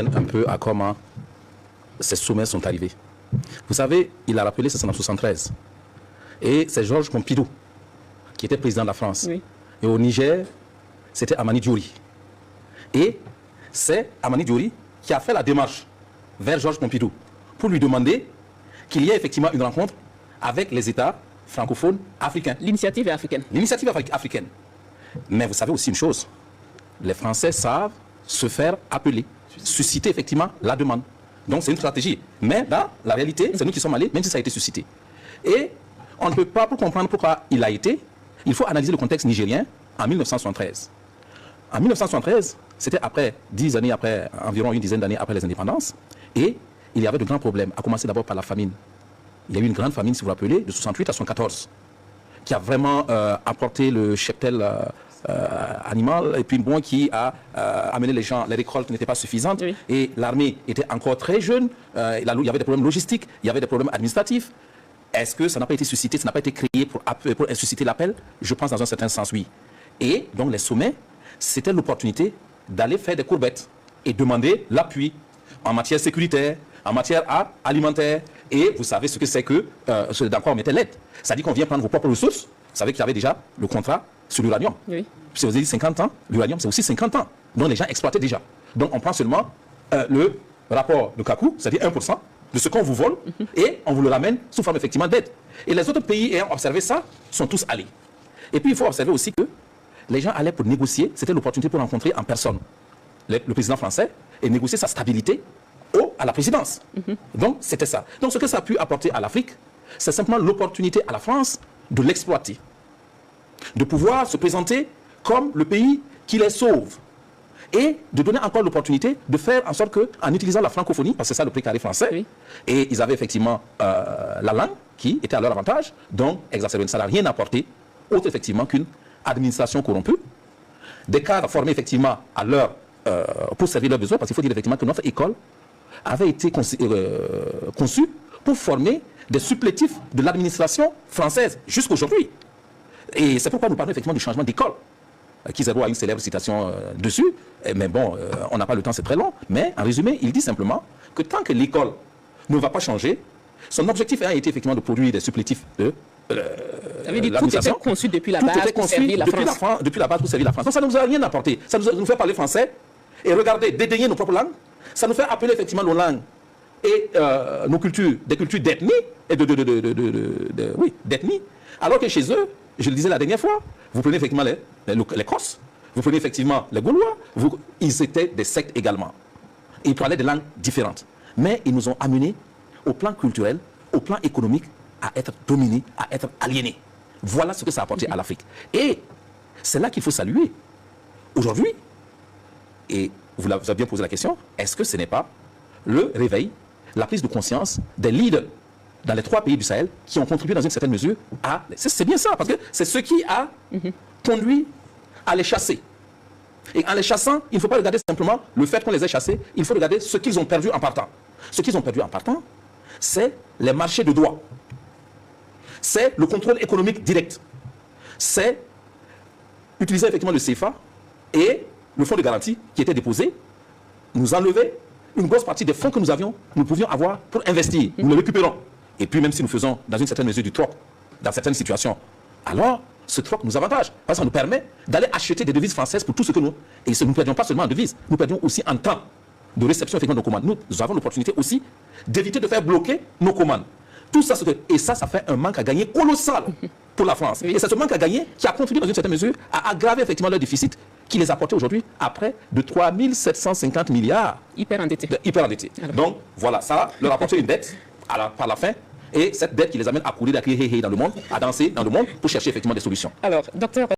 un peu à comment ces sommets sont arrivés. Vous savez, il a rappelé, c'est en 1973. Et c'est Georges Pompidou qui était président de la France. Oui. Et au Niger, c'était Amani Diori. Et c'est Amani Diori qui a fait la démarche vers Georges Pompidou pour lui demander qu'il y ait effectivement une rencontre avec les États francophones africains. L'initiative est africaine. L'initiative africaine. Mais vous savez aussi une chose, les Français savent se faire appeler, susciter effectivement la demande. Donc c'est une stratégie. Mais dans la réalité, c'est nous qui sommes allés, même si ça a été suscité. Et on ne peut pas, pour comprendre pourquoi il a été, il faut analyser le contexte nigérien en 1973. En 1973, c'était après 10 années après, environ une dizaine d'années après les indépendances, et il y avait de grands problèmes, à commencer d'abord par la famine. Il y a eu une grande famine, si vous vous rappelez, de 68 à 74, qui a vraiment apporté le cheptel animal, et puis bon, qui a amené les gens, les récoltes n'étaient pas suffisantes, oui. Et l'armée était encore très jeune, il y avait des problèmes logistiques, il y avait des problèmes administratifs. Est-ce que ça n'a pas été suscité, ça n'a pas été créé pour susciter l'appel? Je pense dans un certain sens, oui. Et donc les sommets, c'était l'opportunité d'aller faire des courbettes et demander l'appui en matière sécuritaire, en matière alimentaire. Et vous savez ce que c'est que, dans quoi on mettait l'aide. Ça dit qu'on vient prendre vos propres ressources. Vous savez qu'il y avait déjà le contrat sur l'uranium. Oui. Si vous avez dit 50 ans, l'uranium c'est aussi 50 ans. Donc les gens exploitaient déjà. Donc on prend seulement le rapport de Kakou, c'est-à-dire 1% de ce qu'on vous vole, et on vous le ramène sous forme effectivement d'aide. Et les autres pays ayant observé ça, sont tous allés. Et puis il faut observer aussi que les gens allaient pour négocier, c'était l'opportunité pour rencontrer en personne le président français et négocier sa stabilité à la présidence. Donc c'était ça. Donc ce que ça a pu apporter à l'Afrique, c'est simplement l'opportunité à la France de l'exploiter, de pouvoir se présenter comme le pays qui les sauve, et de donner encore l'opportunité de faire en sorte qu'en utilisant la francophonie, parce que c'est ça le précaré français, oui. Et ils avaient effectivement la langue qui était à leur avantage, donc exacerbé, ça n'a rien apporté, autre effectivement qu'une administration corrompue, des cadres formés effectivement à leur, pour servir leurs besoins, parce qu'il faut dire effectivement que notre école avait été conçue pour former des supplétifs de l'administration française jusqu'aujourd'hui. Et c'est pourquoi nous parlons effectivement du changement d'école. Kizero a une célèbre citation dessus, mais bon, on n'a pas le temps, c'est très long. Mais en résumé, il dit simplement que tant que l'école ne va pas changer, son objectif a été effectivement de produire des supplétifs de tout était conçu depuis la base pour servir la France. Depuis la base pour servir la France. Donc ça ne nous a rien apporté. Ça nous fait parler français et regarder, dédaigner nos propres langues. Ça nous fait appeler effectivement nos langues et nos cultures, des cultures d'ethnie, et d'ethnie. Alors que chez eux, je le disais la dernière fois, vous prenez effectivement les Corses, vous prenez effectivement les Gaulois, ils étaient des sectes également. Ils parlaient des langues différentes. Mais ils nous ont amenés au plan culturel, au plan économique, à être dominés, à être aliénés. Voilà ce que ça a apporté à l'Afrique. Et c'est là qu'il faut saluer. Aujourd'hui, et vous avez bien posé la question, est-ce que ce n'est pas le réveil, la prise de conscience des leaders dans les 3 pays du Sahel qui ont contribué dans une certaine mesure à... C'est bien ça, parce que c'est ce qui a conduit à les chasser. Et en les chassant, il ne faut pas regarder simplement le fait qu'on les ait chassés, il faut regarder ce qu'ils ont perdu en partant. Ce qu'ils ont perdu en partant, c'est les marchés de droit. C'est le contrôle économique direct. C'est utiliser effectivement le CFA et le fonds de garantie qui était déposé, nous enlever une grosse partie des fonds que nous pouvions avoir pour investir. Nous les récupérons. Et puis même si nous faisons dans une certaine mesure du troc, dans certaines situations, alors ce troc nous avantage. Parce que ça nous permet d'aller acheter des devises françaises pour tout ce que nous... Et nous ne perdions pas seulement en devises, nous perdions aussi en temps de réception effectivement de nos commandes. Nous avons l'opportunité aussi d'éviter de faire bloquer nos commandes. Tout ça, et ça fait un manque à gagner colossal pour la France. Et c'est ce manque à gagner qui a contribué dans une certaine mesure à aggraver effectivement leur déficit qui les a portés aujourd'hui à près de 3 750 milliards. Hyper endettés. Donc voilà, ça leur a apporté une dette par la fin. Et cette dette qui les amène à courir, à crier hey, hey dans le monde, à danser dans le monde pour chercher effectivement des solutions. Alors, docteur...